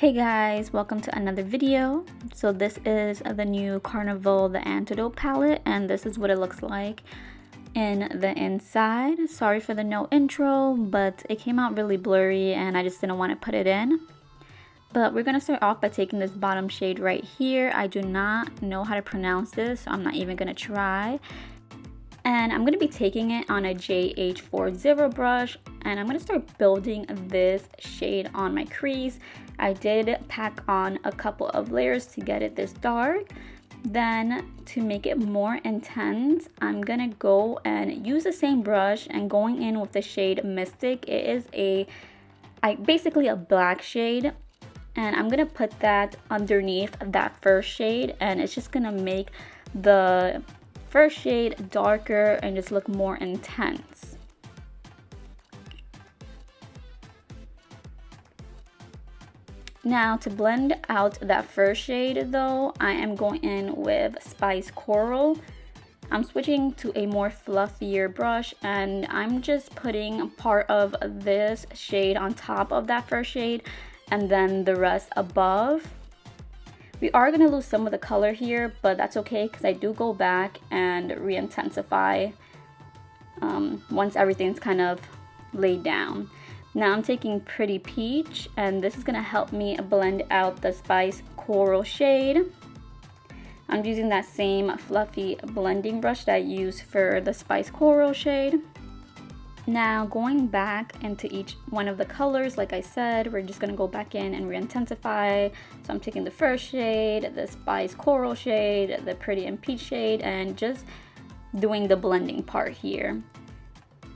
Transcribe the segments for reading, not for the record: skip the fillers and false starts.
Hey guys, welcome to another video. So this is the new Carnival, the Antidote palette, and this is what it looks like in the inside. Sorry for the no intro, but it came out really blurry and I just didn't want to put it in. But we're going to start off by taking this bottom shade right here. I do not know how to pronounce this, so I'm not even going to try. And I'm going to be taking it on a JH40 brush, and I'm going to start building this shade on my crease. I did pack on a couple of layers to get it this dark. Then to make it more intense, I'm going to go and use the same brush and going in with the shade Mystic. It is basically a black shade, and I'm going to put that underneath that first shade, and it's just going to make the first shade darker and just look more intense. Now to blend out that first shade though, I am going in with Spice Coral. I'm switching to a more fluffier brush and I'm just putting part of this shade on top of that first shade and then the rest above. We are going to lose some of the color here, but that's okay because I do go back and re-intensify once everything's kind of laid down. Now I'm taking Pretty Peach, and this is going to help me blend out the Spice Coral shade. I'm using that same fluffy blending brush that I used for the Spice Coral shade. Now going back into each one of the colors, like I said, we're just going to go back in and re-intensify. So I'm taking the first shade, the Spice Coral shade, the Pretty and Peach shade, and just doing the blending part here.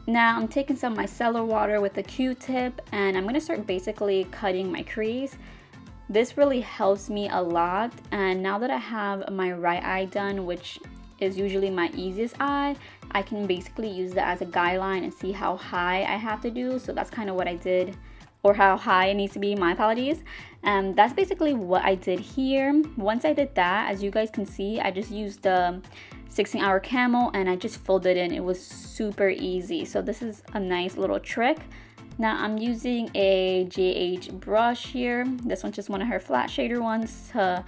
Now I'm taking some micellar water with a Q-tip and I'm going to start basically cutting my crease. This really helps me a lot, and now that I have my right eye done, which is usually my easiest eye, I can basically use that as a guideline and see how high I have to do. So that's kind of what I did, or how high it needs to be, my apologies. And that's basically what I did here. Once I did that, as you guys can see, I just used the 16-hour camo and I just filled it in. It was super easy. So this is a nice little trick. Now I'm using a JH brush here. This one's just one of her flat shader ones to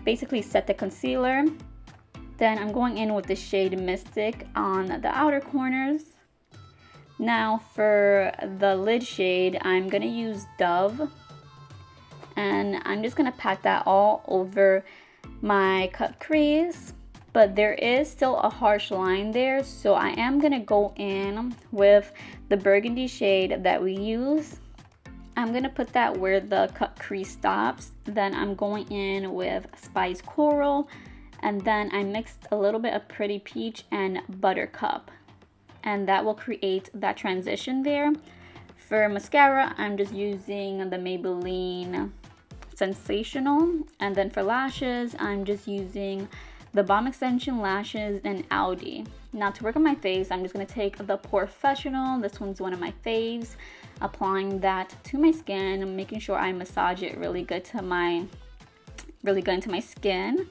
basically set the concealer. Then I'm going in with the shade Mystic on the outer corners. Now for the lid shade, I'm going to use Dove. And I'm just going to pat that all over my cut crease. But there is still a harsh line there, so I am going to go in with the burgundy shade that we use. I'm going to put that where the cut crease stops. Then I'm going in with Spice Coral. And then I mixed a little bit of Pretty Peach and Buttercup, and that will create that transition there. For mascara, I'm just using the Maybelline Sensational, and then for lashes, I'm just using the Bomb Extension Lashes and Audi. Now to work on my face, I'm just going to take the Professional. This one's one of my faves. Applying that to my skin, making sure I massage it really good into my skin.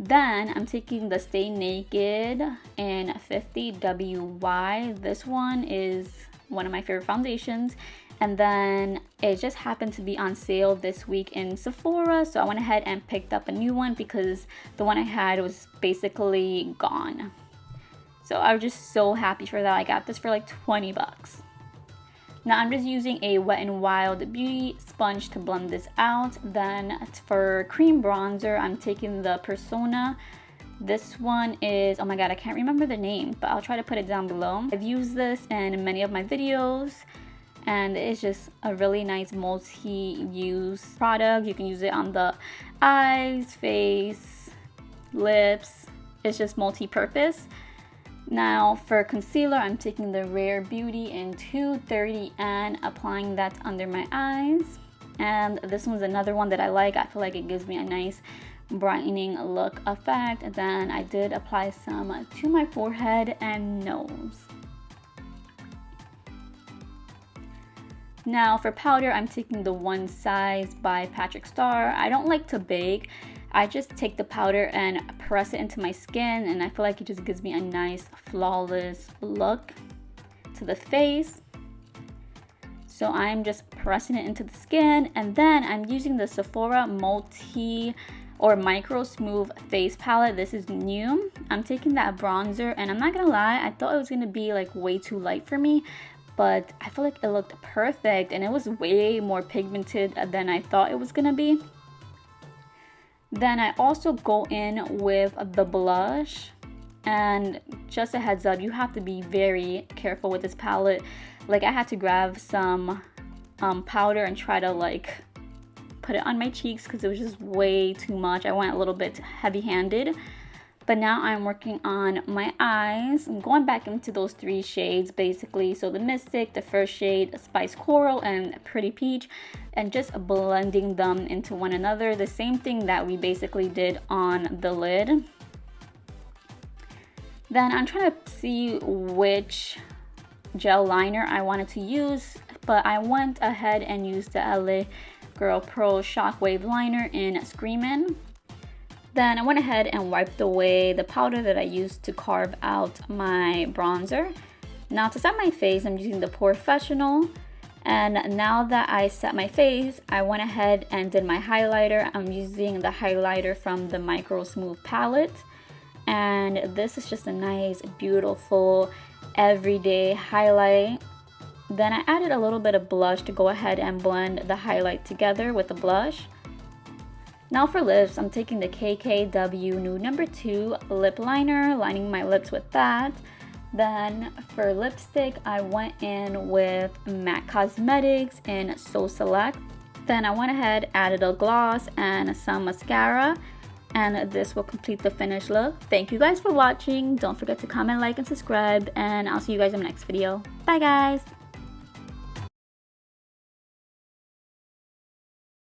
Then I'm taking the Stay Naked in 50 WY. This one is one of my favorite foundations. And then it just happened to be on sale this week in Sephora. So I went ahead and picked up a new one because the one I had was basically gone. So I was just so happy for that. I got this for like 20 bucks. Now I'm just using a Wet n Wild Beauty sponge to blend this out. Then for cream bronzer, I'm taking the Persona. This one is, oh my god, I can't remember the name, but I'll try to put it down below. I've used this in many of my videos, and it's just a really nice multi-use product. You can use it on the eyes, face, lips. It's just multi-purpose. Now for concealer, I'm taking the Rare Beauty in 230 and applying that under my eyes. And this one's another one that I like. I feel like it gives me a nice brightening look effect. And then I did apply some to my forehead and nose. Now for powder, I'm taking the One Size by Patrick Starr. I don't like to bake. I just take the powder and press it into my skin, and I feel like it just gives me a nice flawless look to the face. So I'm just pressing it into the skin, and then I'm using the Sephora multi or micro smooth face palette. This is new. I'm taking that bronzer, and I'm not gonna lie, I thought it was gonna be like way too light for me, but I feel like it looked perfect, and it was way more pigmented than I thought it was gonna be. Then I also go in with the blush, and just a heads up, you have to be very careful with this palette. Like, I had to grab some powder and try to like put it on my cheeks because it was just way too much. I went a little bit heavy-handed. But now I'm working on my eyes. I'm going back into those 3 shades basically. So the Mystic, the first shade, Spice Coral, and Pretty Peach, and just blending them into one another. The same thing that we basically did on the lid. Then I'm trying to see which gel liner I wanted to use, but I went ahead and used the LA Girl Pro Shockwave liner in Screamin. Then I went ahead and wiped away the powder that I used to carve out my bronzer. Now to set my face, I'm using the Professional. And now that I set my face, I went ahead and did my highlighter. I'm using the highlighter from the Micro Smooth palette. And this is just a nice, beautiful, everyday highlight. Then I added a little bit of blush to go ahead and blend the highlight together with the blush. Now for lips, I'm taking the KKW Nude number 2 lip liner, lining my lips with that. Then for lipstick, I went in with MAC Cosmetics in So Select. Then I went ahead, added a gloss and some mascara. And this will complete the finished look. Thank you guys for watching. Don't forget to comment, like, and subscribe. And I'll see you guys in the next video. Bye guys!